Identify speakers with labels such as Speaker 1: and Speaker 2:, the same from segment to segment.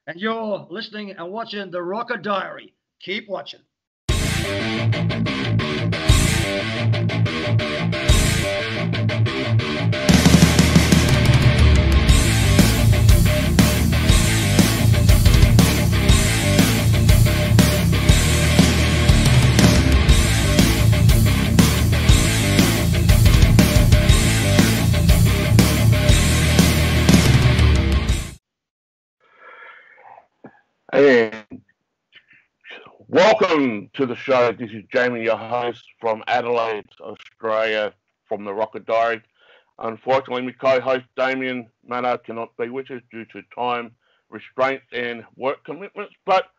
Speaker 1: And you're listening and watching the Rocker Diary. Keep watching.
Speaker 2: And welcome to the show. This is Jamie, your host from Adelaide, Australia, from the Rocket Diary. Unfortunately, my co-host Damien Maynard cannot be with us due to time restraints and work commitments, but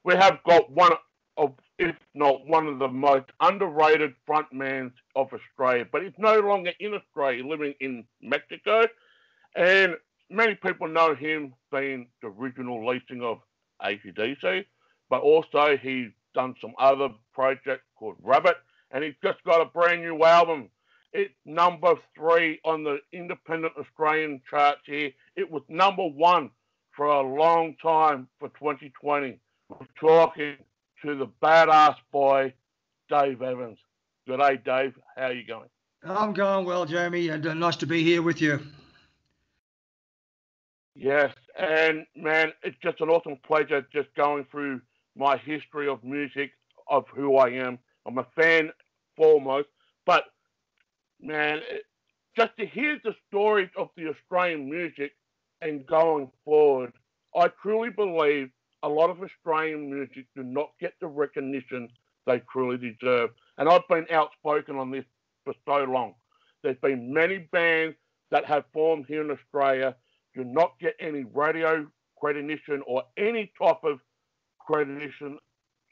Speaker 2: we have got one of, if not one of the most underrated frontmans of Australia, but he's no longer in Australia, living in Mexico, and many people know him being the original lead singer of AC/DC, but also he's done some other projects called Rabbit, and he's just got a brand new album. It's number 3 on the independent Australian charts here. It was number 1 for a long time for 2020. We're talking to the badass boy, Dave Evans. Good day, Dave. How are you going?
Speaker 1: I'm going well, Jamie, and nice to be here with you.
Speaker 2: Yes, and man, it's just an awesome pleasure just going through my history of music, of who I am. I'm a fan foremost, but man, just to hear the stories of the Australian music and going forward, I truly believe a lot of Australian music do not get the recognition they truly deserve. And I've been outspoken on this for so long. There's been many bands that have formed here in Australia do not get any radio recognition or any type of recognition,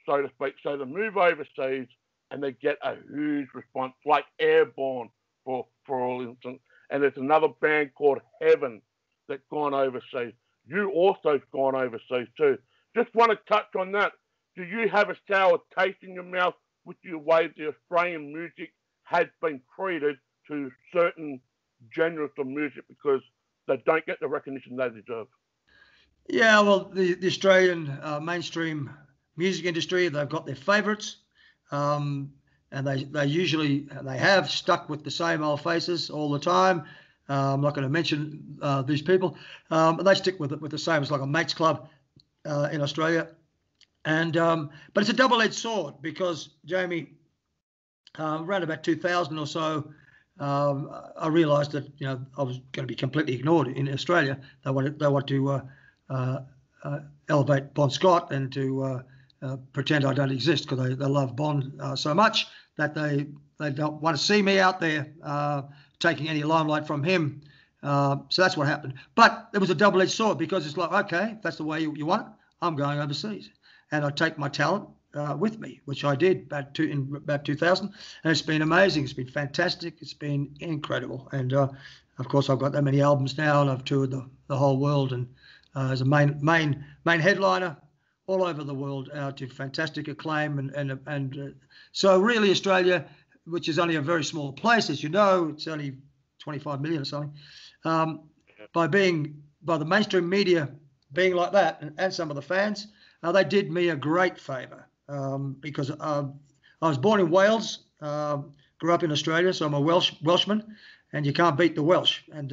Speaker 2: so to speak. So they move overseas and they get a huge response, like Airborne, for all instance. And there's another band called Heaven that's gone overseas. You also have gone overseas too. Just want to touch on that. Do you have a sour taste in your mouth with the way the Australian music has been treated to certain genres of music because they don't get the recognition they deserve?
Speaker 1: Yeah, well, the Australian mainstream music industry, they've got their favourites, and they have stuck with the same old faces all the time. I'm not going to mention these people, but they stick with it with the same. It's like a mates club in Australia, and but it's a double-edged sword because Jamie, around about 2000 or so, I realised that I was going to be completely ignored in Australia. They want to elevate Bon Scott and to pretend I don't exist because they love Bond so much that they don't want to see me out there taking any limelight from him. So that's what happened. But it was a double-edged sword because it's like, okay, if that's the way you want it, I'm going overseas. And I take my talent with me, which I did in about 2000. And it's been amazing. It's been fantastic. It's been incredible. And, of course, I've got that many albums now and I've toured the whole world and as a main headliner all over the world to fantastic acclaim. And so really Australia, which is only a very small place, as you know, it's only 25 million or something, by the mainstream media being like that and some of the fans, they did me a great favour because I was born in Wales, grew up in Australia, so I'm a Welshman, and you can't beat the Welsh, and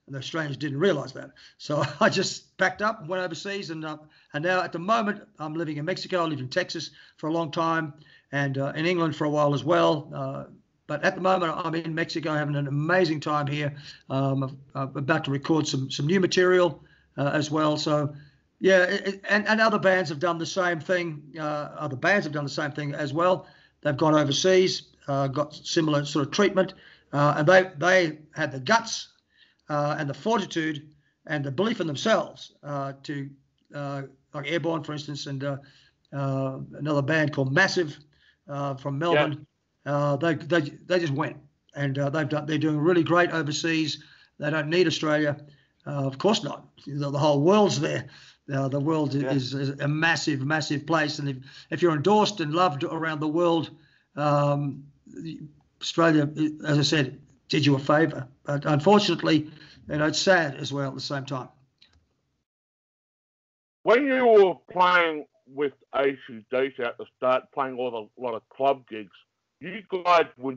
Speaker 1: the Australians didn't realise that. So I just packed up and went overseas, and now at the moment I'm living in Mexico. I lived in Texas for a long time, and in England for a while as well. But at the moment I'm in Mexico, having an amazing time here. I'm about to record some new material as well. So yeah, and other bands have done the same thing. Other bands have done the same thing as well. They've gone overseas, got similar sort of treatment, and they had the guts and the fortitude and the belief in themselves to, like Airborne, for instance, and another band called Massive from Melbourne. Yeah. They just went, and they're doing really great overseas. They don't need Australia, of course not. The whole world's there. The world is a massive place, and if you're endorsed and loved around the world, Australia, as I said, did you a favour. But unfortunately, it's sad as well at the same time.
Speaker 2: when you were playing with AC/DC at the start, playing a lot of club gigs, you guys were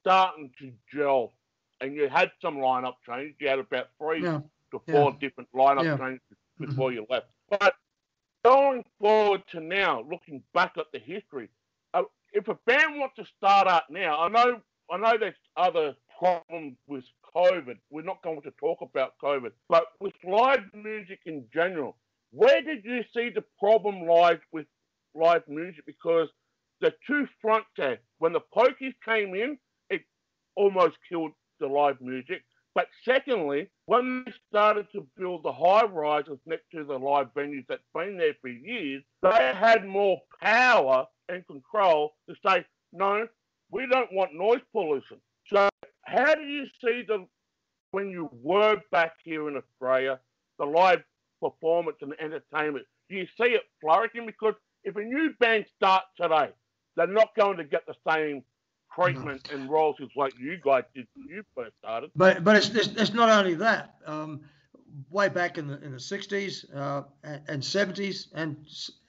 Speaker 2: starting to gel, and you had some lineup changes. You had about three
Speaker 1: Yeah.
Speaker 2: to
Speaker 1: Yeah.
Speaker 2: four different lineup
Speaker 1: Yeah.
Speaker 2: changes
Speaker 1: Mhm.
Speaker 2: before you left. But going forward to now, looking back at the history, if a band wants to start out now, I know there's other problems with COVID. We're not going to talk about COVID, but with live music in general, where did you see the problem lies with live music? Because the two fronts there, when the Pokies came in, it almost killed the live music. But secondly, when they started to build the high rises next to the live venues that's been there for years, they had more power and control to say, no, we don't want noise pollution. So how do you see when you were back here in Australia, the live performance and entertainment? Do you see it flourishing? Because if a new band starts today, they're not going to get the same
Speaker 1: No.
Speaker 2: treatment and royalties like you guys did when you first started.
Speaker 1: But it's not only that. Way back in the 60s and 70s and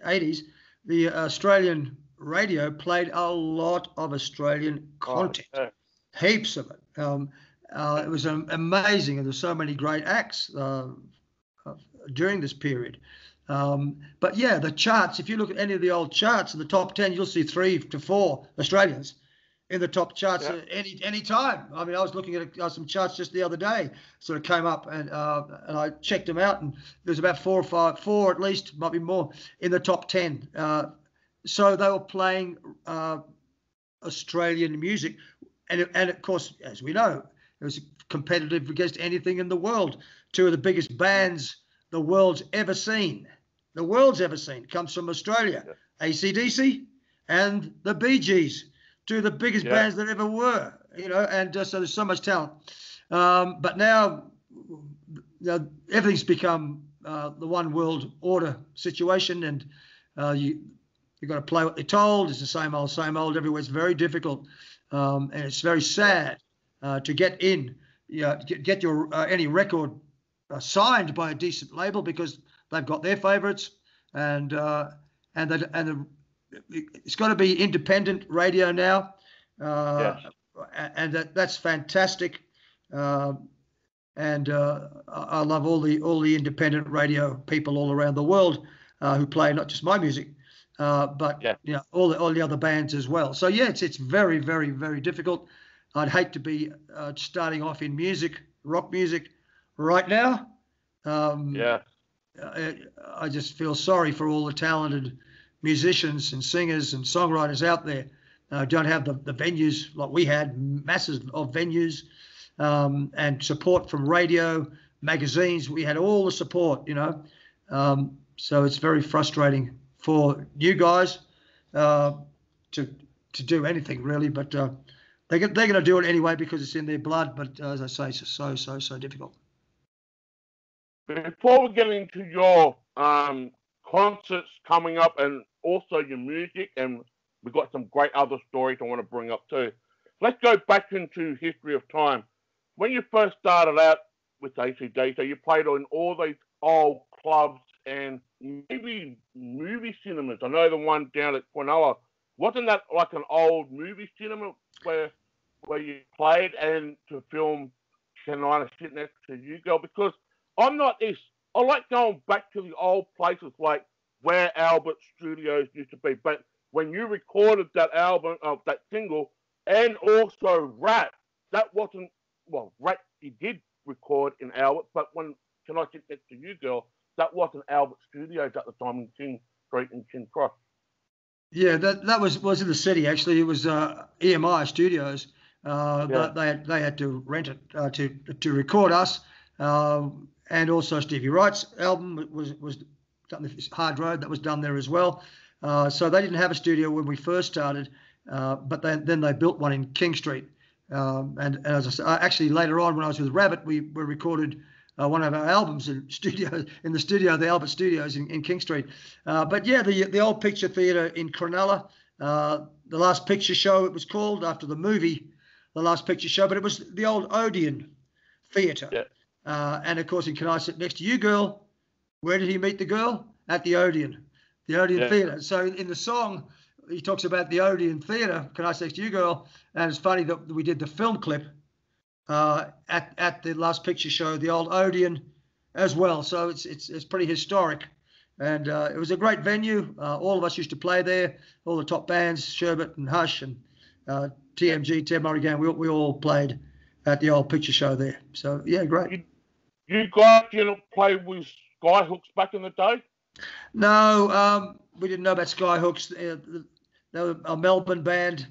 Speaker 1: 80s, the Australian radio played a lot of Australian content, heaps of it. It was amazing, and there's so many great acts during this period. But yeah, the charts, if you look at any of the old charts in the top 10, you'll see 3 to 4 Australians in the top charts any time. I mean, I was looking at some charts just the other day, sort of came up, and I checked them out, and there's about 4 or 5, 4 at least, might be more, in the top 10. So they were playing Australian music, and of course, as we know, it was competitive against anything in the world. 2 of the biggest bands the world's ever seen comes from Australia. AC/DC and the Bee Gees, 2 of the biggest bands that ever were, and so there's so much talent. But now, everything's become the one world order situation, and you've got to play what they're told. It's the same old everywhere. It's very difficult, and it's very sad to get in, get your any record signed by a decent label, because they've got their favourites, and it's got to be independent radio now, and that's fantastic. And I love all the independent radio people all around the world who play not just my music, but all the other bands as well. So yeah, it's very, very, very difficult. I'd hate to be starting off in music, rock music, right now. I just feel sorry for all the talented musicians and singers and songwriters out there. Don't have the venues like we had, masses of venues, and support from radio, magazines. We had all the support, so it's very frustrating for you guys to do anything really, but they're going to do it anyway because it's in their blood. But as I say, it's just so difficult.
Speaker 2: Before we get into your concerts coming up and also your music, and we've got some great other stories I want to bring up too. Let's go back into history of time. When you first started out with AC/DC, you played in all these old clubs and maybe movie cinemas. I know the one down at Quinoa. Wasn't that like an old movie cinema where you played and to film Can I Sit Next to You Girl? Because I'm not this. I like going back to the old places like where Albert Studios used to be. But when you recorded that album, that single, and also Rap, that wasn't, Rap you did record in Albert, but when Can I Sit Next to You Girl, that wasn't Albert Studios at the time in King Street and King Cross.
Speaker 1: Yeah, that was in the city actually. It was EMI Studios. But they had to rent it to record us, and also Stevie Wright's album was done. Hard Road, that was done there as well. So they didn't have a studio when we first started, but then they built one in King Street. And as I said, actually later on when I was with Rabbit, we recorded one of our albums in the studio, the Albert Studios in King Street. But yeah, the old picture theatre in Cronulla, the Last Picture Show it was called after the movie, The Last Picture Show, but it was the old Odeon Theatre. And of course in Can I Sit Next to You Girl, Where did he meet the girl? At the Odeon
Speaker 2: Yeah.
Speaker 1: Theatre. So in the song, he talks about the Odeon Theatre, Can I Sex You Girl? And it's funny that we did the film clip at the Last Picture Show, the old Odeon as well. So it's pretty historic. And it was a great venue. All of us used to play there. All the top bands, Sherbet and Hush and TMG, Ted Murray Gang, we all played at the old picture show there. So, yeah, great.
Speaker 2: You guys didn't play with Skyhooks back in the day?
Speaker 1: No, we didn't know about Skyhooks. They were a Melbourne band.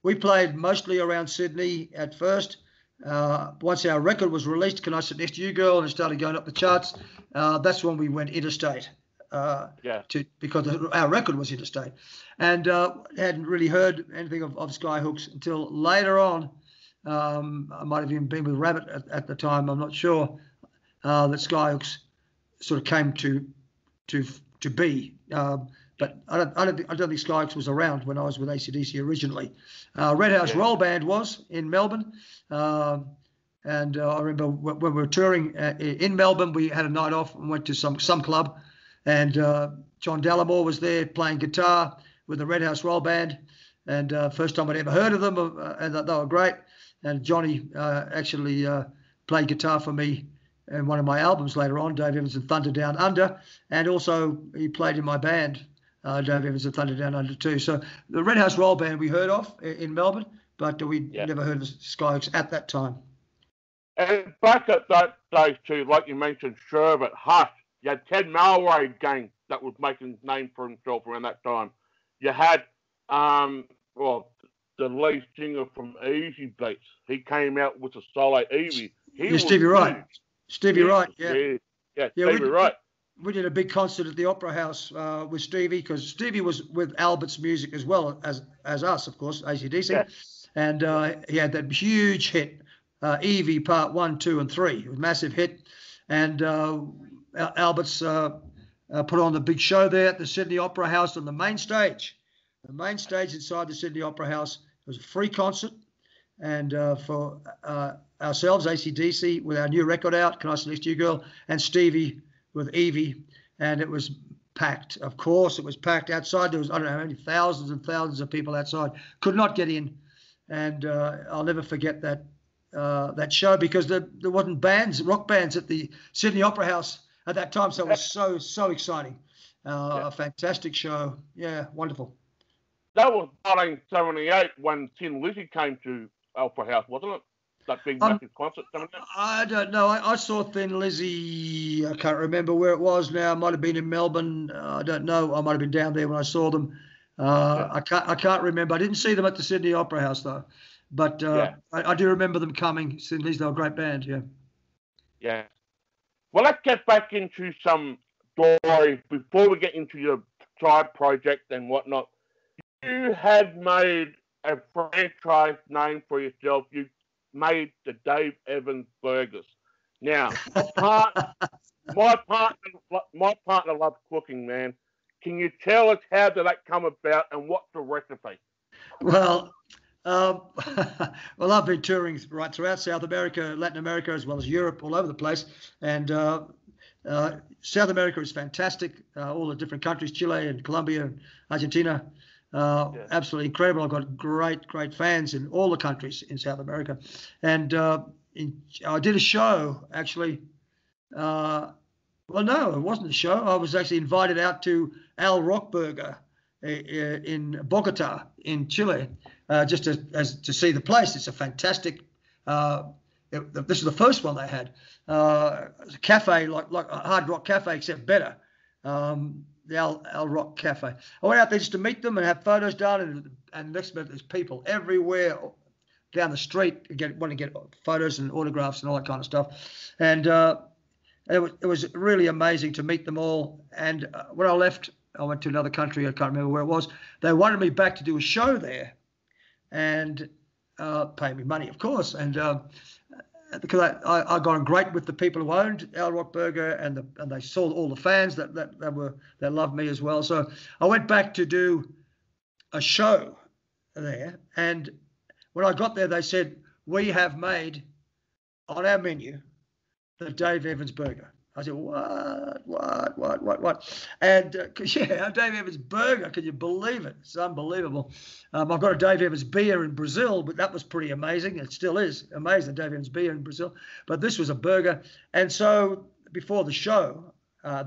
Speaker 1: We played mostly around Sydney at first. Once our record was released, Can I Sit Next to You Girl, and it started going up the charts, that's when we went interstate. Because our record was interstate. And hadn't really heard anything of Skyhooks until later on. I might have even been with Rabbit at the time. I'm not sure that Skyhooks sort of came to be. But I don't think Skyhooks was around when I was with AC/DC originally. Red House Roll Band was in Melbourne. And I remember when we were touring in Melbourne, we had a night off and went to some club. And John Dallimore was there playing guitar with the Red House Roll Band. And first time I'd ever heard of them, and they were great. And Johnny actually played guitar for me in one of my albums later on, Dave Evans and Thunder Down Under. And also he played in my band, Dave Evans and Thunder Down Under too. So the Red House Roll Band we heard of in Melbourne, but we never heard of Skyhooks at that time.
Speaker 2: And back at that day too, like you mentioned, Sherbet, Hush, you had Ted Malray Gang that was making a name for himself around that time. You had, the lead singer from Easy Beats. He came out with a solo Evie.
Speaker 1: Stevie Wright. Stevie Wright,
Speaker 2: Stevie Wright.
Speaker 1: We did a big concert at the Opera House with Stevie, because Stevie was with Albert's Music as well as us, of course, AC/DC. Yeah. And he had that huge hit, Evie Part 1, 2, and 3. It was a massive hit. And Albert's put on the big show there at the Sydney Opera House on the main stage. The main stage inside the Sydney Opera House. It was a free concert. And for ourselves, AC/DC, with our new record out, Can I Sit Next to You Girl, and Stevie with Evie. And it was packed. Of course, it was packed outside. There was, I don't know how many, thousands and thousands of people outside. Could not get in. And I'll never forget that show, because there wasn't rock bands at the Sydney Opera House at that time. So it was so exciting. A fantastic show. Yeah, wonderful.
Speaker 2: That was 1978 when Tin Lizzy came to Opera House, wasn't it? That big massive concert coming out? I
Speaker 1: don't know. I saw Thin Lizzy. I can't remember where it was now. It might have been in Melbourne. I don't know. I might have been down there when I saw them. I can't remember. I didn't see them at the Sydney Opera House though. But I do remember them coming. Thin Lizzy, they were a great band. Yeah.
Speaker 2: Yeah. Well, let's get back into some stories before we get into your side project and whatnot. You had made a franchise name for yourself. You made the Dave Evans Burgers. Now, my partner loves cooking, man. Can you tell us how did that come about and what's the recipe?
Speaker 1: Well, I've been touring right throughout South America, Latin America, as well as Europe, all over the place. And South America is fantastic. All the different countries, Chile and Colombia and Argentina. Absolutely incredible. I've got great fans in all the countries in South America. And I did a show, actually. No, it wasn't a show. I was actually invited out to Al Rock Burger in Bogota, in Chile, just to see the place. It's a fantastic. This is the first one they had. It's a cafe, like a Hard Rock Cafe, except better. The Al Rock Cafe. I went out there just to meet them and have photos done, and next minute there's people everywhere down the street want to get photos and autographs and all that kind of stuff. And it was really amazing to meet them all. And when I left, I went to another country. I can't remember where it was. They wanted me back to do a show there and pay me money, of course. And because I got on great with the people who owned Al Rock Burger, and they saw all the fans that loved me as well. So I went back to do a show there, and when I got there, they said, "We have made on our menu the Dave Evans Burger." I said, what? And yeah, Dave Evans burger, can you believe it? It's unbelievable. I've got a Dave Evans beer in Brazil, but that was pretty amazing. It still is amazing, Dave Evans beer in Brazil. But this was a burger. And so before the show,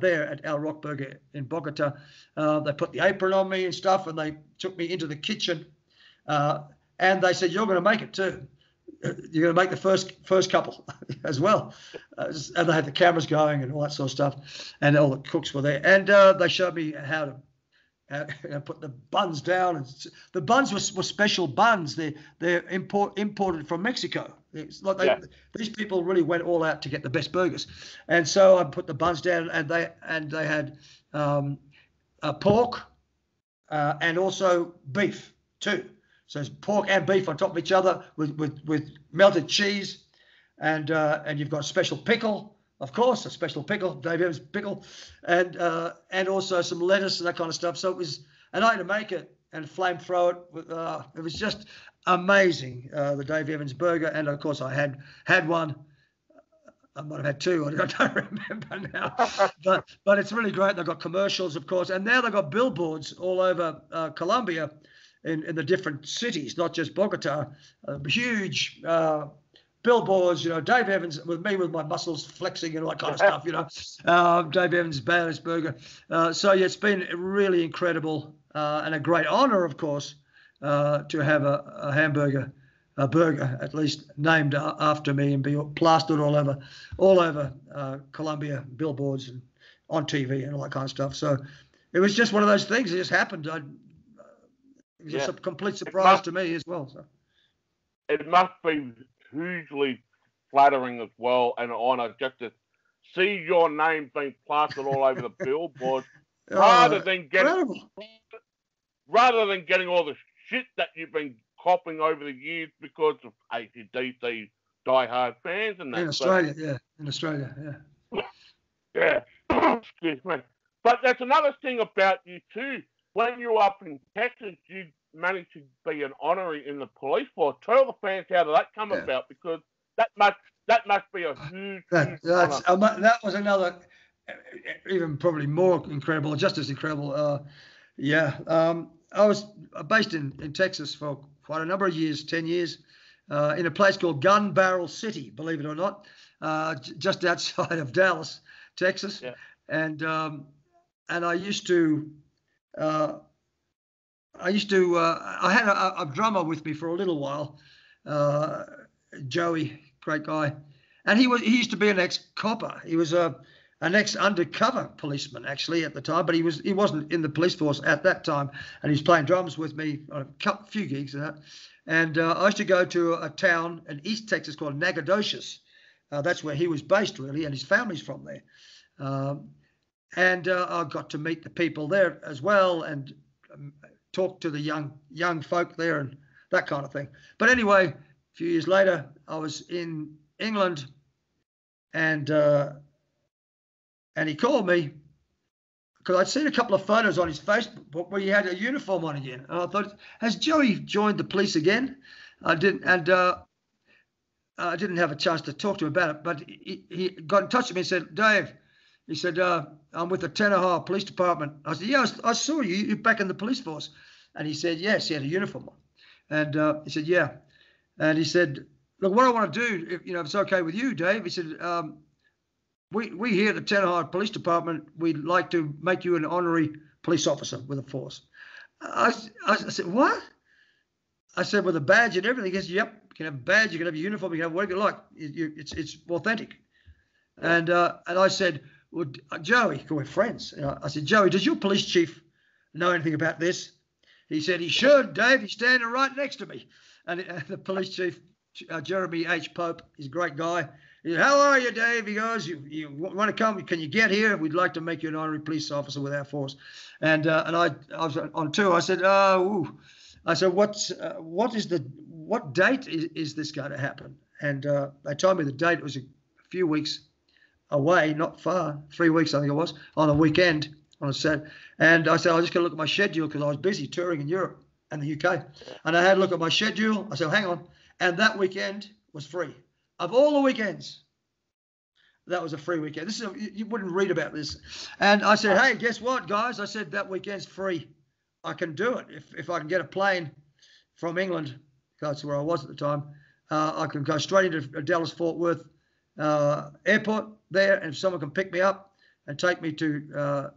Speaker 1: there at El Rock Burger in Bogota, they put the apron on me and stuff, and they took me into the kitchen. And they said, you're going to make it too. You're going to make the first couple as well. And they had the cameras going and all that sort of stuff. And all the cooks were there. And they showed me how to put the buns down. And the buns were special buns. They're imported from Mexico. It's like these people really went all out to get the best burgers. And so I put the buns down, and they had pork and also beef too. So it's pork and beef on top of each other with melted cheese, and you've got a special pickle, of course, a special pickle, Dave Evans pickle, and also some lettuce and that kind of stuff. So it was, and I had to make it and flame throw it. It was just amazing, the Dave Evans burger, and of course I had one. I might have had two. I don't remember now, but it's really great. They've got commercials, of course, and now they've got billboards all over Colombia. In the different cities, not just Bogota, huge billboards, Dave Evans with me with my muscles flexing and all that kind of stuff, Dave Evans' baddest burger. So yeah, it's been really incredible and a great honor, of course, to have a burger at least named after me and be plastered all over Colombia, billboards and on TV and all that kind of stuff. So it was just one of those things. It just happened. It was a complete surprise to me as well. So.
Speaker 2: It must be hugely flattering as well, and an honour just to see your name being plastered all over the billboard, rather than getting all the shit that you've been copping over the years because of AC/DC diehard fans and that.
Speaker 1: In Australia,
Speaker 2: yeah. Excuse me. But there's another thing about you too. When you were up in Texas, you managed to be an honorary in the police force. Tell the fans how did that come about, because that must be a huge honor.
Speaker 1: That was another, even probably more incredible, just as incredible. I was based in Texas for quite a number of years, 10 years, in a place called Gun Barrel City, believe it or not, just outside of Dallas, Texas.
Speaker 2: Yeah.
Speaker 1: And I used to. I had a drummer with me for a little while, Joey, great guy, and he used to be an ex-copper. He was an ex-undercover policeman actually at the time, but he wasn't in the police force at that time, and he was playing drums with me on a few gigs and that. And I used to go to a town in East Texas called Nacogdoches. That's where he was based really, and his family's from there. And I got to meet the people there as well, and talk to the young folk there and that kind of thing. But anyway, a few years later, I was in England, and he called me because I'd seen a couple of photos on his Facebook where he had a uniform on again, and I thought, has Joey joined the police again? I didn't, and I didn't have a chance to talk to him about it. But he got in touch with me and said, Dave. He said, I'm with the Tanahar Police Department. I said, yeah, I saw you. You're back in the police force. And he said, yes, he had a uniform on. And he said, yeah. And he said, look, what I want to do, if it's okay with you, Dave, he said, we here at the Tanahar Police Department, we'd like to make you an honorary police officer with the force. I said, what? I said, with a badge and everything. He said, yep, you can have a badge, you can have a uniform, you can have whatever you like. It's authentic. And I said, well, Joey, we're friends. I said, Joey, does your police chief know anything about this? He said, he should, Dave. He's standing right next to me. And the police chief, Jeremy H. Pope, he's a great guy. He said, how are you, Dave? He goes, you want to come? Can you get here? We'd like to make you an honorary police officer with our force. And I was on tour. I said, what date is this going to happen? And they told me the date was a few weeks away, not far, 3 weeks I think it was, on a weekend, on a Saturday. And I said, I just got to look at my schedule because I was busy touring in Europe and the UK. And I had a look at my schedule. I said, hang on. And that weekend was free. Of all the weekends, that was a free weekend. This is you wouldn't read about this. And I said, hey, guess what, guys? I said that weekend's free. I can do it if I can get a plane from England. That's where I was at the time. I can go straight into Dallas Fort Worth airport there, and if someone can pick me up and take me to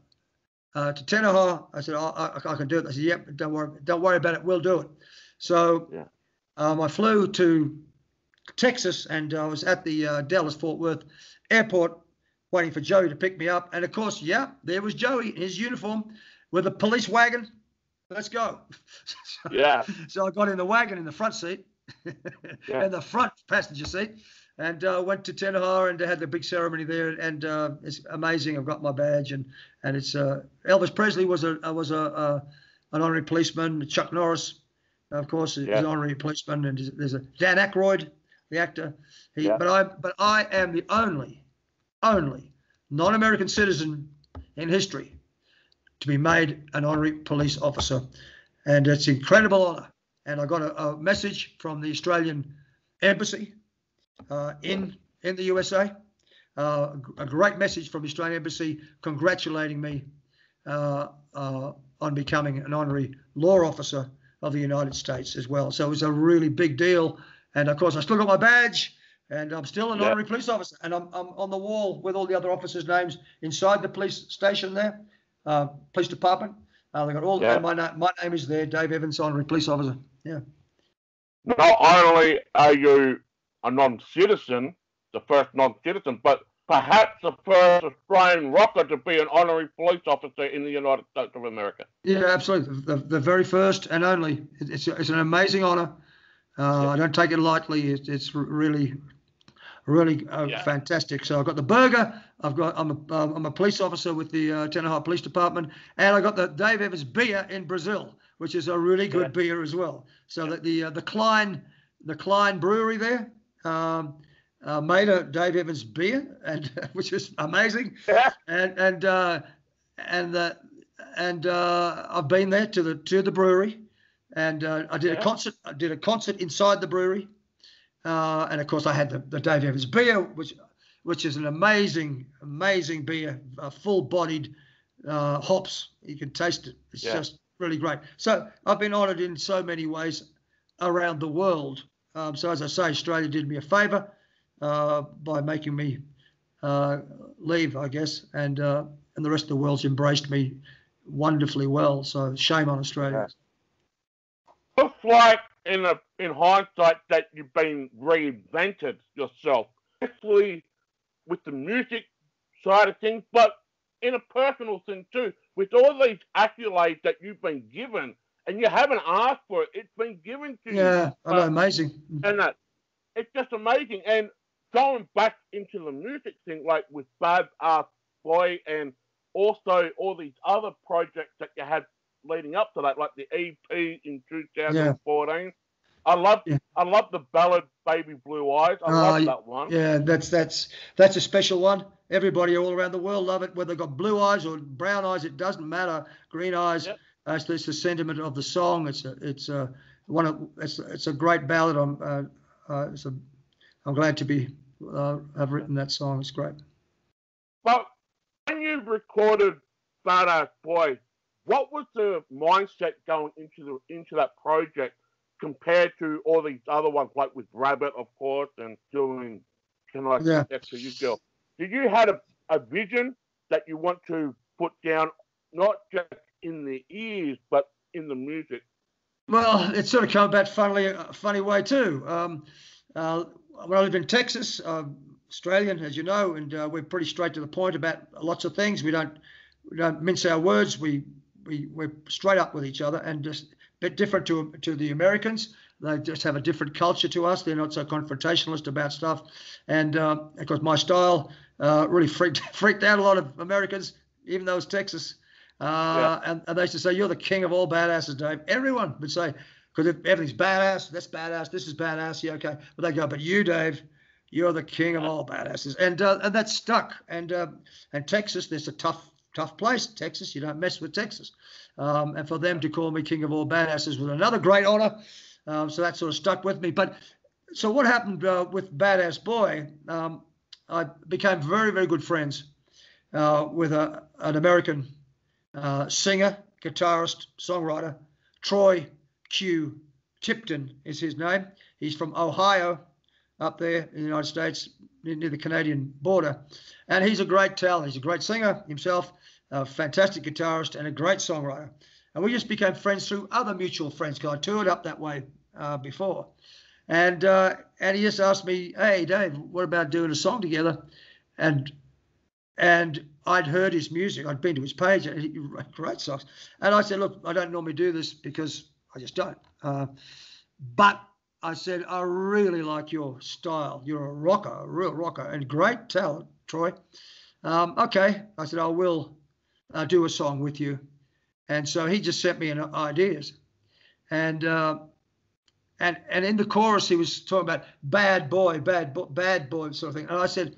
Speaker 1: Tenaha, I said, I can do it. They said, yep, don't worry about it. We'll do it. So I flew to Texas, and I was at the Dallas Fort Worth airport waiting for Joey to pick me up. And of course, there was Joey in his uniform with a police wagon. Let's go. So I got in the wagon in the front seat, in the front passenger seat, and went to Tenaha and had the big ceremony there. And it's amazing. I've got my badge, and it's Elvis Presley was an honorary policeman. Chuck Norris, of course, is an honorary policeman, and there's a Dan Aykroyd, the actor. But I am the only non-American citizen in history to be made an honorary police officer, and it's an incredible honor. And I got a message from the Australian Embassy in the USA, a great message from the Australian Embassy congratulating me on becoming an honorary law officer of the United States as well. So it was a really big deal. And of course, I still got my badge, and I'm still an honorary police officer. And I'm on the wall with all the other officers' names inside the police station there, police department. They got all. And my name is there, Dave Evans, honorary police officer. Yeah.
Speaker 2: Not only are you a non-citizen, the first non-citizen, but perhaps the first Australian rocker to be an honorary police officer in the United States of America.
Speaker 1: Yeah, absolutely. The very first and only. It's an amazing honor. I don't take it lightly. It's really fantastic. So I've got the burger. I'm a police officer with the Tenaha Police Department, and I got the Dave Evans beer in Brazil, which is a really good beer as well. So that the Klein Brewery there made a Dave Evans beer, and which is amazing. And I've been there to the brewery. And I did a concert. I did a concert inside the brewery, and of course I had the Dave Evans beer, which is an amazing beer, full-bodied hops. You can taste it. It's just really great. So I've been honoured in so many ways around the world. So as I say, Australia did me a favour by making me leave, I guess, and the rest of the world's embraced me wonderfully well. So shame on Australia.
Speaker 2: Looks like in hindsight that you've been reinvented yourself, especially with the music side of things, but in a personal thing too, with all these accolades that you've been given, and you haven't asked for it, it's been given to you.
Speaker 1: Yeah, I know, amazing.
Speaker 2: And it's just amazing. And going back into the music thing, like with Bad Ass Boy, and also all these other projects that you had leading up to that, like the EP in 2014. I love the ballad "Baby Blue Eyes." I love that one.
Speaker 1: Yeah, that's a special one. Everybody all around the world love it, whether they've got blue eyes or brown eyes. It doesn't matter. Green eyes. It's the sentiment of the song. It's a great ballad. I'm glad to be have written that song. It's great.
Speaker 2: But when you recorded "Bad Ass Boy," what was the mindset going into that project compared to all these other ones, like with Rabbit, of course, and doing Can I Next to You Girl? Did you have a vision that you want to put down, not just in the ears, but in the music?
Speaker 1: Well, it sort of came about a funny way too. When I lived in Texas, Australian, as you know, and we're pretty straight to the point about lots of things. We don't mince our words. We're straight up with each other, and just a bit different to the Americans. They just have a different culture to us. They're not so confrontationalist about stuff. And of course, my style really freaked out a lot of Americans, even though it's Texas. And they used to say, "You're the king of all badasses, Dave." Everyone would say, because everything's badass, that's badass, this is badass, yeah, okay. But they go, "But you, Dave, you're the king of all badasses." And that stuck. And Texas, there's a tough place. Texas, you don't mess with Texas. And for them to call me king of all badasses was another great honor. So that sort of stuck with me. But so what happened with Badass Boy? I became very, very good friends with an American singer, guitarist, songwriter, Troy Q. Tipton is his name. He's from Ohio, up there in the United States, near the Canadian border. And he's a great talent. He's a great singer himself, a fantastic guitarist, and a great songwriter. And we just became friends through other mutual friends, because I toured up that way before. And he just asked me, hey, Dave, what about doing a song together? And I'd heard his music. I'd been to his page, and he wrote great songs. And I said, look, I don't normally do this because I just don't. But I said, I really like your style. You're a rocker, a real rocker, and great talent, Troy. Okay. I said, I will do a song with you. And so he just sent me ideas. And in the chorus, he was talking about bad boy sort of thing. And I said,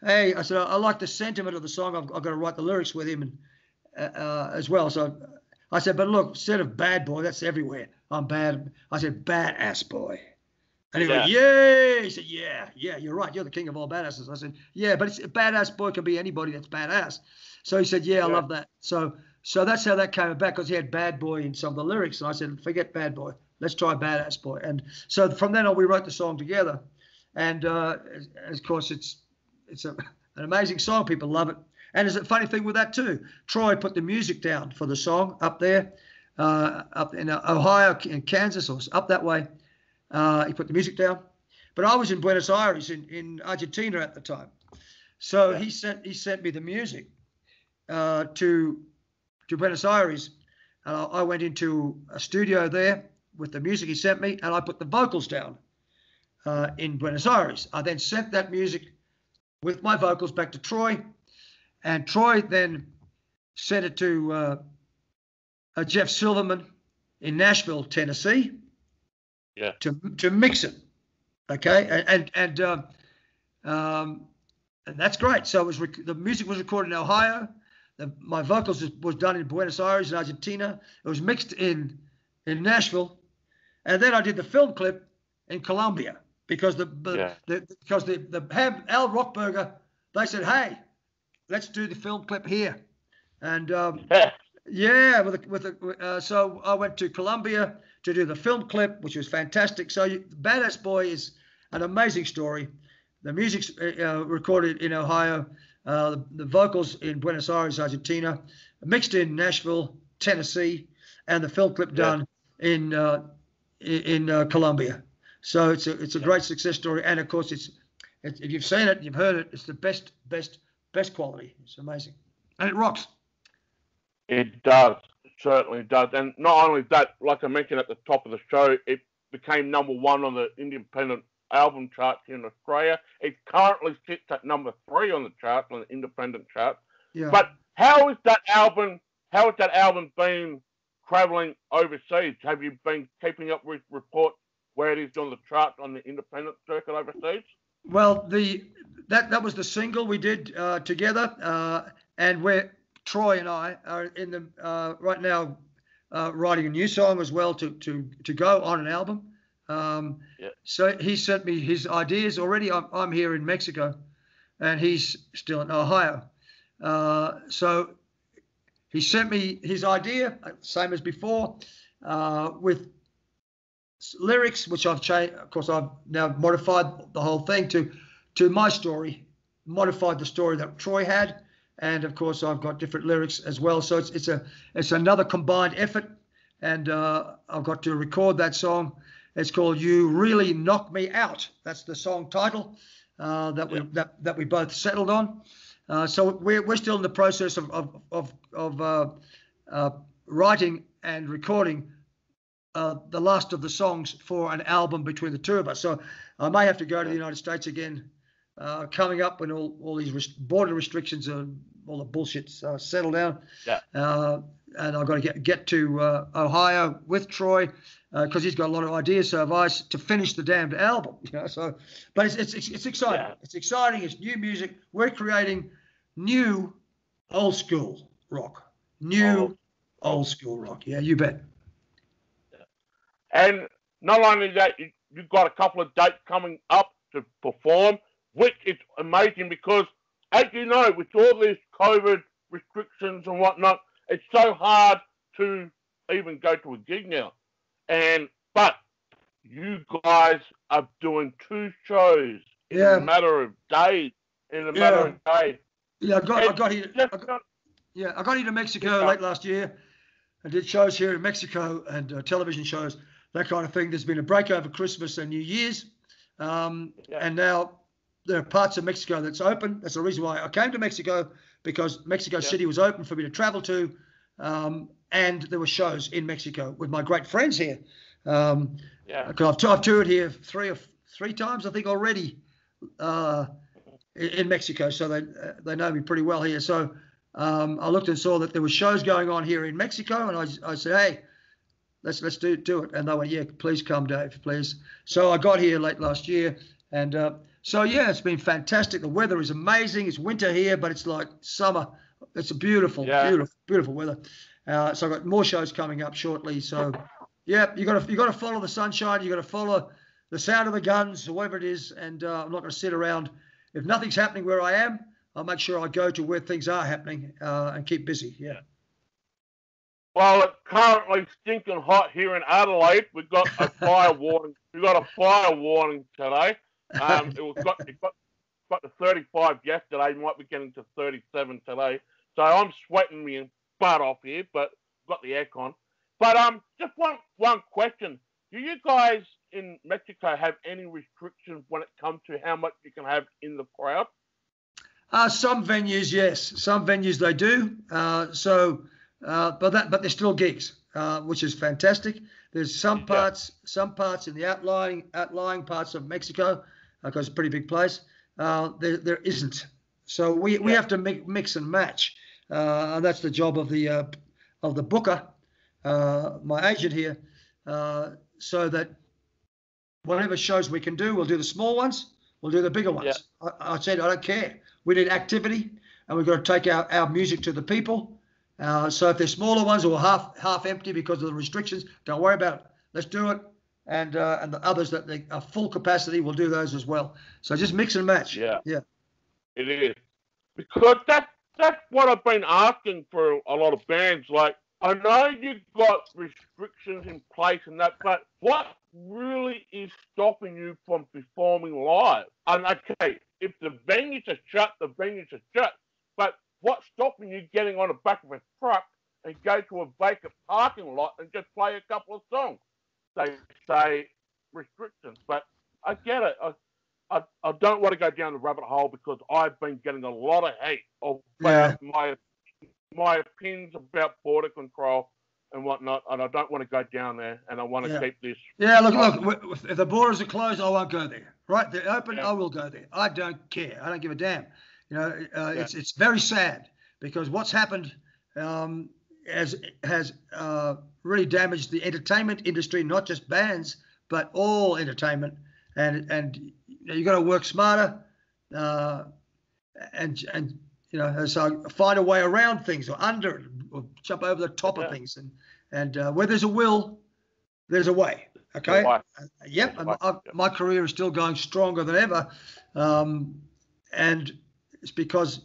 Speaker 1: hey, I like the sentiment of the song. I've got to write the lyrics with him and as well. So I said, but look, instead of bad boy, that's everywhere. I'm bad. I said, badass boy. And he went, yeah. He said, yeah, you're right. You're the king of all badasses. I said, yeah, but a badass boy can be anybody that's badass. So he said, yeah, I love that. So that's how that came about, because he had bad boy in some of the lyrics. And I said, forget bad boy. Let's try badass boy. And so from then on, we wrote the song together. And of course, it's an amazing song. People love it. And there's a funny thing with that too. Troy put the music down for the song up there, up in Ohio, in Kansas, or up that way. He put the music down. But I was in Buenos Aires, in Argentina at the time. So he sent me the music to Buenos Aires. I went into a studio there with the music he sent me, and I put the vocals down in Buenos Aires. I then sent that music with my vocals back to Troy, and Troy then sent it to Jeff Silverman in Nashville, Tennessee, to mix it. Okay, and that's great. So the music was recorded in Ohio. My vocals was done in Buenos Aires, in Argentina. It was mixed in Nashville, and then I did the film clip in Colombia, because the Al Rockberger, they said, hey, let's do the film clip here. And so I went to Colombia to do the film clip, which was fantastic. So Badass Boy is an amazing story. The music's recorded in Ohio, the vocals in Buenos Aires, Argentina, mixed in Nashville, Tennessee, and the film clip done in Colombia. So it's a great success story, and of course if you've seen it, you've heard it, it's the best quality. It's amazing, and it rocks.
Speaker 2: It does, it certainly does, and not only that, like I mentioned at the top of the show, it became #1 on the independent album charts in Australia. It currently sits at #3 on the chart, on the independent chart. Yeah. But how is that album been traveling overseas? Have you been keeping up with reports where it is on the chart on the independent circuit overseas?
Speaker 1: Well, that was the single we did together, and where Troy and I are in the right now writing a new song as well to go on an album. So he sent me his ideas already. I'm here in Mexico, and he's still in Ohio. So he sent me his idea, same as before, with lyrics, which I've changed. Of course, I've now modified the whole thing to my story, modified the story that Troy had, and of course I've got different lyrics as well. So it's another combined effort, and I've got to record that song. It's called "You Really Knock Me Out." That's the song title that we both settled on. So we're still in the process of writing and recording the last of the songs for an album between the two of us. So I may have to go to the United States again coming up when all these border restrictions and all the bullshit's settled down. And I've got to get to Ohio with Troy because he's got a lot of ideas. So to finish the damned album, So, but it's exciting. Yeah. It's exciting. It's new music. We're creating new old school rock. Old school rock. Yeah, you bet.
Speaker 2: And not only that, you've got a couple of dates coming up to perform. which is amazing because, as you know, with all these COVID restrictions and whatnot, it's so hard to even go to a gig now. But you guys are doing 2 shows in a
Speaker 1: Yeah,
Speaker 2: matter of days. In a matter
Speaker 1: yeah,
Speaker 2: of days.
Speaker 1: yeah.
Speaker 2: And
Speaker 1: I got here to Mexico late last year. I did shows here in Mexico and television shows, that kind of thing. There's been a break over Christmas and New Year's, and now there are parts of Mexico that's open. That's the reason why I came to Mexico, because Mexico City was open for me to travel to, and there were shows in Mexico with my great friends here. Because I've toured here three times, I think, already in Mexico, so they know me pretty well here. So I looked and saw that there were shows going on here in Mexico, and I said, hey, let's do it. And they went, yeah, please come, Dave, please. So I got here late last year, and so yeah, it's been fantastic. The weather is amazing. It's winter here, but it's like summer. It's a beautiful weather. So I've got more shows coming up shortly. So yeah, you got to follow the sunshine. You got to follow the sound of the guns, or whatever it is. And I'm not going to sit around. If nothing's happening where I am, I'll make sure I go to where things are happening and keep busy. Yeah.
Speaker 2: Well, it's currently stinking hot here in Adelaide. We've got a fire warning. We've got a fire warning today. It got to 35 yesterday. Might be getting to 37 today. So I'm sweating me butt off here, but got the aircon. But just one question: do you guys in Mexico have any restrictions when it comes to how much you can have in the crowd?
Speaker 1: Some venues, yes. Some venues they do. But they're still gigs, which is fantastic. There's some parts in the outlying parts of Mexico, because it's a pretty big place. There isn't. So we have to mix and match, and that's the job of the booker, my agent here, so that whatever shows we can do, we'll do the small ones, we'll do the bigger ones. Yeah. I said I don't care. We need activity, and we've got to take our music to the people. So if they're smaller ones or half empty because of the restrictions, don't worry about it. Let's do it. And the others that they are full capacity, we'll do those as well. So just mix and match.
Speaker 2: Yeah.
Speaker 1: Yeah.
Speaker 2: It is. Because that's what I've been asking for a lot of bands. Like, I know you've got restrictions in place and that, but what really is stopping you from performing live? And okay, if the venues are shut, the venues are shut. But what's stopping you getting on the back of a truck and go to a vacant parking lot and just play a couple of songs? They say restrictions, but I get it. I don't want to go down the rabbit hole because I've been getting a lot of hate about my opinions about border control and whatnot, and I don't want to go down there, and I want to keep this.
Speaker 1: Yeah, look, if the borders are closed, I won't go there. Right? They're open, I will go there. I don't care. I don't give a damn. You know, it's very sad because what's happened has really damaged the entertainment industry, not just bands, but all entertainment. And you got to work smarter, and so find a way around things or under it, or jump over the top of things. And where there's a will, there's a way. Okay. Yep. My career is still going stronger than ever, and it's because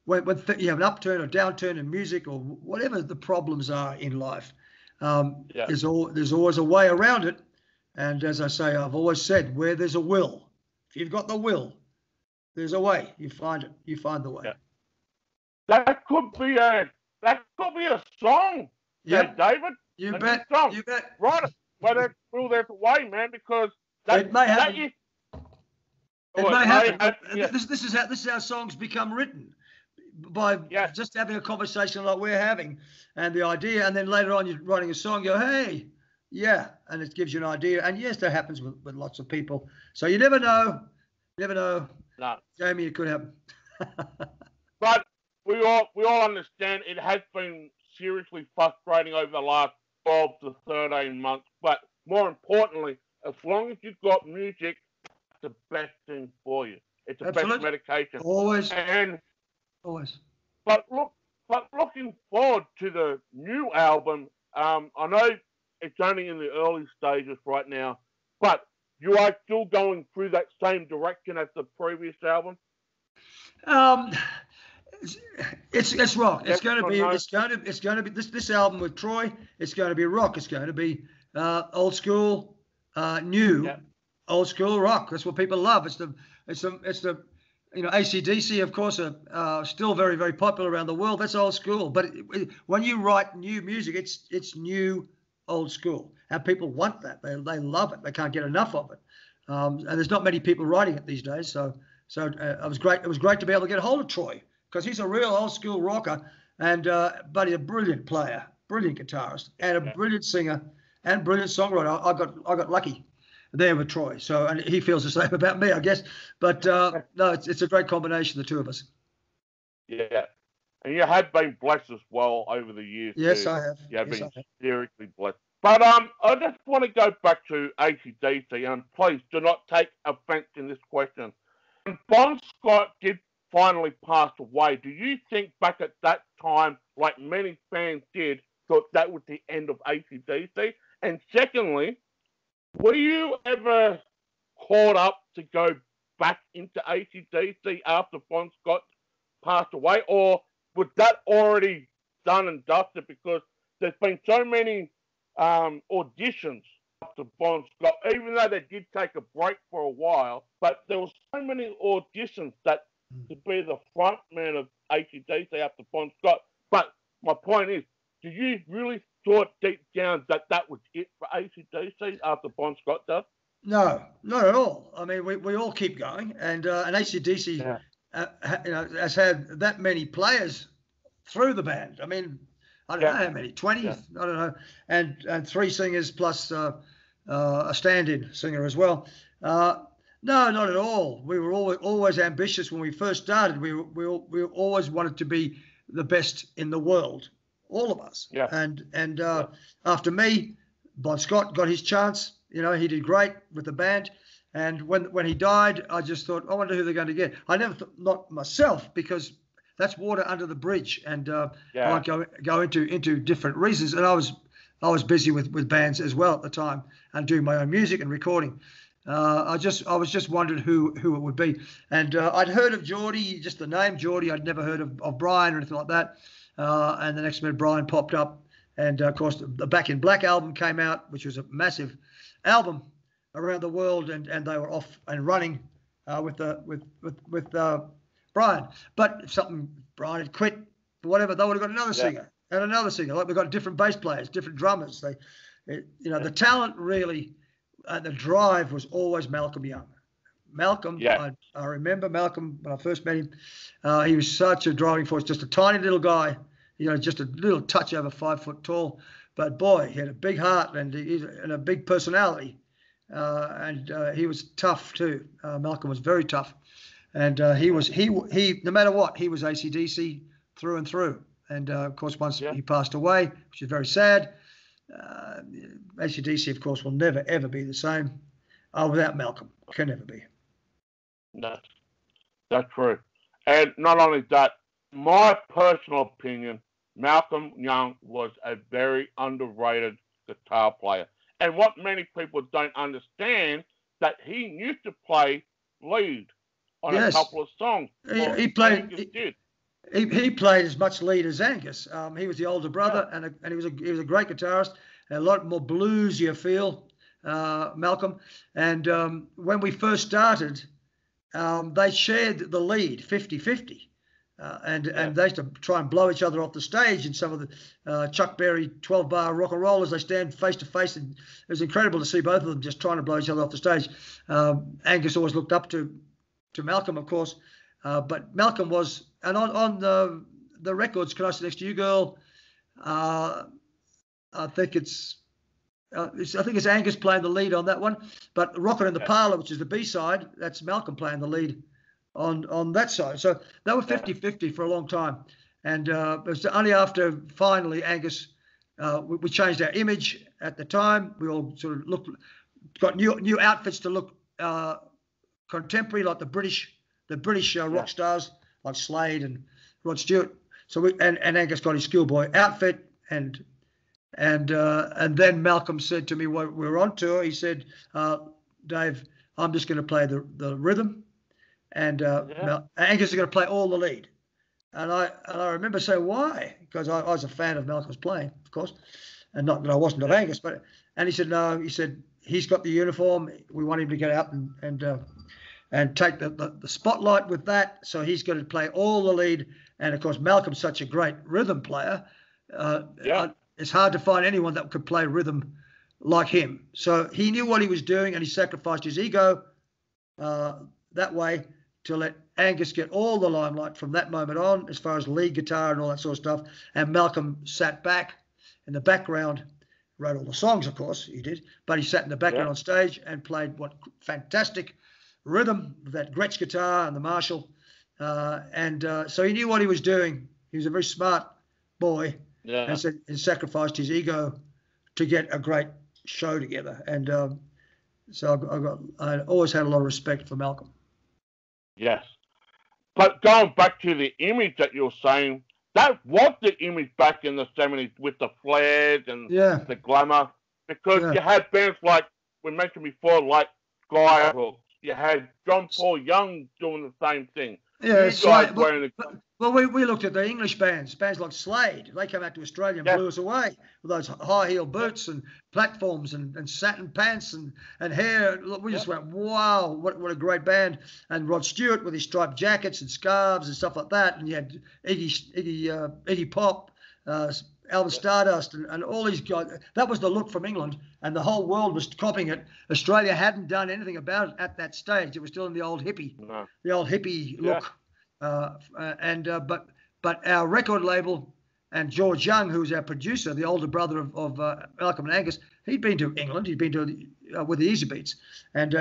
Speaker 1: when you have an upturn or downturn in music or whatever the problems are in life, there's always a way around it. And as I say, I've always said, where there's a will, if you've got the will, there's a way. You find it. You find the way.
Speaker 2: Yeah. That could be a song.
Speaker 1: Yeah,
Speaker 2: David.
Speaker 1: You bet.
Speaker 2: Song.
Speaker 1: You bet.
Speaker 2: Right. Well, there's a way, man, because
Speaker 1: it may happen. It may happen. This is how songs become written, by just having a conversation like we're having, and the idea, and then later on you're writing a song. You go, hey, and it gives you an idea. And yes, that happens with lots of people. So you never know. No, Jamie, it could happen.
Speaker 2: But we all understand it has been seriously frustrating over the last 12 to 13 months. But more importantly, as long as you've got music, it's the best thing for you. It's the best medication.
Speaker 1: Always.
Speaker 2: But looking forward to the new album, I know it's only in the early stages right now, but you are still going through that same direction as the previous album?
Speaker 1: Um, it's rock.
Speaker 2: Yes or no?
Speaker 1: It's going to be this album with Troy. It's going to be rock. It's going to be old school, new,
Speaker 2: Yeah.
Speaker 1: old school rock. That's what people love. It's the AC/DC, of course, are still very, very popular around the world. That's old school. But when you write new music, it's new, old school, and people want that. They love it. They can't get enough of it. And there's not many people writing it these days. So it was great. It was great to be able to get a hold of Troy, because he's a real old school rocker, and but he's a brilliant player, brilliant guitarist, and a brilliant singer and brilliant songwriter. I got lucky there with Troy. So, and he feels the same about me, I guess. But no, it's a great combination, the two of us.
Speaker 2: Yeah. And you have been blessed as well over the years.
Speaker 1: Yes,
Speaker 2: too.
Speaker 1: I have.
Speaker 2: You have
Speaker 1: Yes,
Speaker 2: been
Speaker 1: I have.
Speaker 2: seriously blessed. But I just want to go back to AC/DC, and please do not take offence in this question. When Bon Scott did finally pass away, do you think back at that time, like many fans did, thought that was the end of AC/DC? And secondly, were you ever caught up to go back into AC/DC after Bon Scott passed away, or was that already done and dusted? Because there's been so many auditions after Bon Scott, even though they did take a break for a while, but there were so many auditions that to be the front man of AC/DC after Bon Scott. But my point is, do you really thought deep down that that was it for AC/DC after Bon Scott does?
Speaker 1: No, not at all. I mean, we all keep going, and AC/DC has had that many players through the band. I mean, I don't know how many, 20, I don't know, and three singers plus a stand-in singer as well. No, not at all. We were always ambitious when we first started. We always wanted to be the best in the world, all of us.
Speaker 2: Yeah.
Speaker 1: And after me, Bon Scott got his chance. He did great with the band. And when he died, I just thought, I wonder who they're going to get. I never thought, not myself, because that's water under the bridge, and I won't go into different reasons. And I was busy with bands as well at the time, and doing my own music and recording. I was just wondering who it would be, and I'd heard of Geordie, just the name Geordie. I'd never heard of Brian or anything like that. And the next minute, Brian popped up, and of course the Back in Black album came out, which was a massive album around the world, and they were off and running with Brian. But if Brian had quit or whatever, they would have got another singer and another singer. Like we've got different bass players, different drummers. The talent really, the drive was always Malcolm Young. Malcolm, I remember Malcolm when I first met him. He was such a driving force, just a tiny little guy, just a little touch over 5 foot tall. But boy, he had a big heart and a big personality. And he was tough too. Malcolm was very tough. And he no matter what, he was AC/DC through and through. And of course, once he passed away, which is very sad, AC/DC, of course, will never ever be the same without Malcolm. Can never be.
Speaker 2: No, that's true. And not only that, my personal opinion, Malcolm Young was a very underrated guitar player. And what many people don't understand, that he used to play lead on a couple of songs.
Speaker 1: He played as much lead as Angus. He was the older brother, and he was a great guitarist, and a lot more bluesier feel, Malcolm. And when we first started, they shared the lead 50-50. And they used to try and blow each other off the stage in some of the Chuck Berry 12-bar rock and rollers. They stand face to face, and it was incredible to see both of them just trying to blow each other off the stage. Angus always looked up to Malcolm, of course, but Malcolm was, and on the records, Can I Sit Next to You, Girl? I think it's Angus playing the lead on that one, but Rockin' in the Parlour, which is the B-side, that's Malcolm playing the lead on that side. So they were 50-50 for a long time. And it was only after finally Angus, we changed our image at the time. We all sort of got new outfits to look contemporary, like the British rock stars like Slade and Rod Stewart. So and Angus got his schoolboy outfit, and then Malcolm said to me when we were on tour, he said, Dave, I'm just going to play the rhythm, and
Speaker 2: Yeah.
Speaker 1: Angus is going to play all the lead. And I remember saying, why? Because I was a fan of Malcolm's playing, of course, and not that I wasn't of Angus, and he said, no, he said, he's got the uniform. We want him to get out and take the spotlight with that. So he's going to play all the lead. And of course, Malcolm's such a great rhythm player. It's hard to find anyone that could play rhythm like him. So he knew what he was doing, and he sacrificed his ego that way to let Angus get all the limelight from that moment on, as far as lead guitar and all that sort of stuff. And Malcolm sat back in the background, wrote all the songs, of course, he did, but he sat in the background on stage and played what fantastic rhythm with that Gretsch guitar and the Marshall. So he knew what he was doing. He was a very smart boy, and sacrificed his ego to get a great show together. And so I always had a lot of respect for Malcolm.
Speaker 2: Yes. But going back to the image that you're saying, that was the image back in the 70s with the flares and the glamour. Because you had bands like, we mentioned before, like Skyhooks. You had John Paul Young doing the same thing.
Speaker 1: Yeah, Slade. Well, we looked at the English bands like Slade. They came out to Australia and blew us away with those high heel boots and platforms and satin pants and hair. We just went, wow, what a great band. And Rod Stewart with his striped jackets and scarves and stuff like that. And you had Iggy Pop, Elvis Stardust, and all these guys. That was the look from England, and the whole world was copying it. Australia hadn't done anything about it at that stage. It was still in the old hippie look. But our record label and George Young, who was our producer, the older brother of Malcolm and Angus, he'd been to England. He'd been to with the Easy Beats, and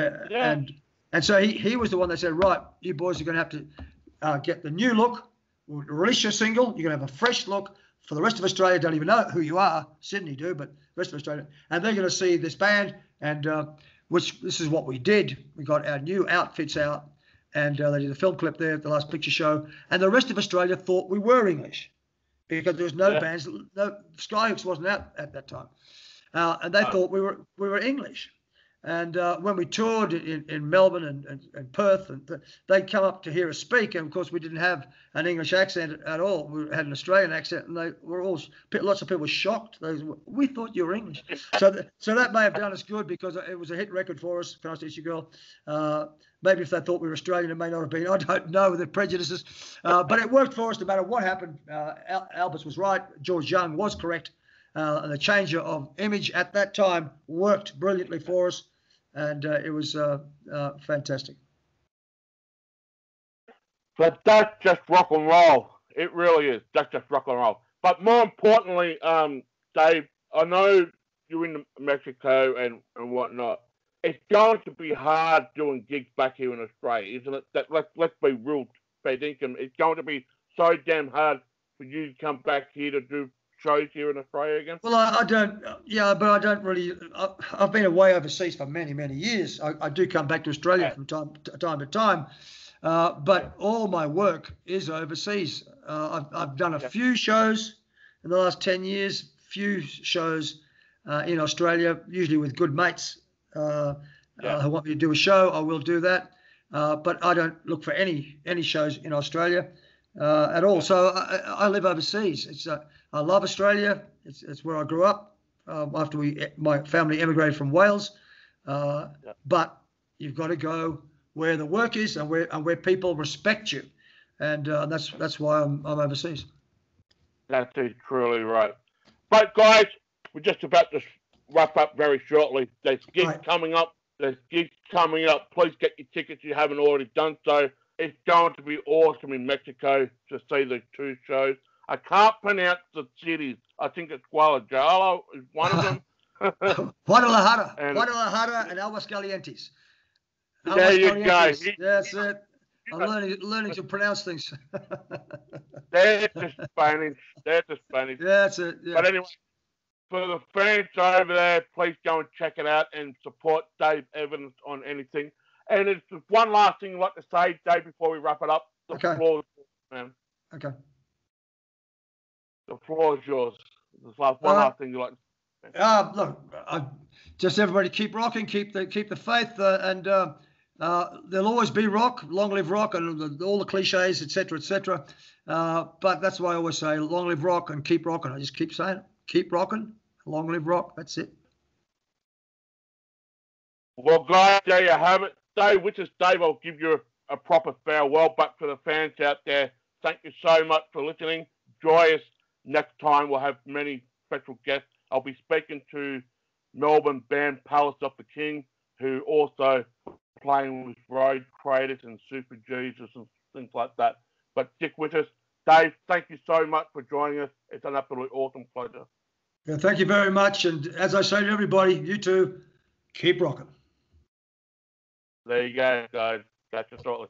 Speaker 1: so he was the one that said, right, you boys are going to have to get the new look. We'll release your single. You're going to have a fresh look. For the rest of Australia, don't even know who you are. Sydney do, but the rest of Australia. And they're going to see this band, and which this is what we did. We got our new outfits out, and they did a film clip there at the last picture show. And the rest of Australia thought we were English because there was no bands. No, Skyhooks wasn't out at that time. And they thought we were English. And when we toured in Melbourne and Perth, and they'd come up to hear us speak, and of course we didn't have an English accent at all. We had an Australian accent, and they were lots of people were shocked. We thought you were English. So that may have done us good because it was a hit record for us. Can I Teach You Girl? Maybe if they thought we were Australian, it may not have been. I don't know with the prejudices, but it worked for us no matter what happened. Albert was right. George Young was correct. And the change of image at that time worked brilliantly for us. And it was fantastic.
Speaker 2: But that's just rock and roll. It really is. That's just rock and roll. But more importantly, Dave, I know you're in Mexico and whatnot. It's going to be hard doing gigs back here in Australia, isn't it? Let's be real, Dinkum. It's going to be so damn hard for you to come back here to do shows here in Australia again?
Speaker 1: Well, I don't. Yeah, but I don't really. I've been away overseas for many, many years. I do come back to Australia from time to time, but all my work is overseas. I've done a few shows in the last 10 years. Few shows in Australia, usually with good mates who want me to do a show. I will do that, but I don't look for any shows in Australia at all. So I live overseas. I love Australia. It's where I grew up after my family emigrated from Wales. But you've got to go where the work is and where people respect you, and that's why I'm overseas.
Speaker 2: That is truly right. But guys, we're just about to wrap up very shortly. There's gigs coming up. Please get your tickets if you haven't already done so. It's going to be awesome in Mexico to see the two shows. I can't pronounce the cities. I think it's Guadalajara is one of them.
Speaker 1: Guadalajara and Aguascalientes.
Speaker 2: There you go.
Speaker 1: That's it. I'm learning to pronounce things.
Speaker 2: There's the Spanish.
Speaker 1: That's it. Yeah.
Speaker 2: But anyway, for the fans over there, please go and check it out and support Dave Evans on anything. And it's one last thing I'd like to say, Dave, before we wrap it up. The floor is yours, man.
Speaker 1: Okay.
Speaker 2: The floor is yours. There's one last thing you'd like to
Speaker 1: Look, just everybody keep rocking, keep the faith, and there'll always be rock. Long live rock, and all the cliches, etc., etc. But that's why I always say, long live rock and keep rocking. I just keep saying it. Keep rocking, long live rock. That's it.
Speaker 2: Well, guys, there you have it. Dave, which is Dave, I'll give you a proper farewell. But for the fans out there, thank you so much for listening. Joyous. Next time we'll have many special guests. I'll be speaking to Melbourne band Palace of the King, who also playing with Road Creators and Super Jesus and things like that. But stick with us. Dave, thank you so much for joining us. It's an absolutely awesome pleasure.
Speaker 1: Yeah, thank you very much. And as I say to everybody, you too, keep rocking.
Speaker 2: There you go, guys. Catch you shortly.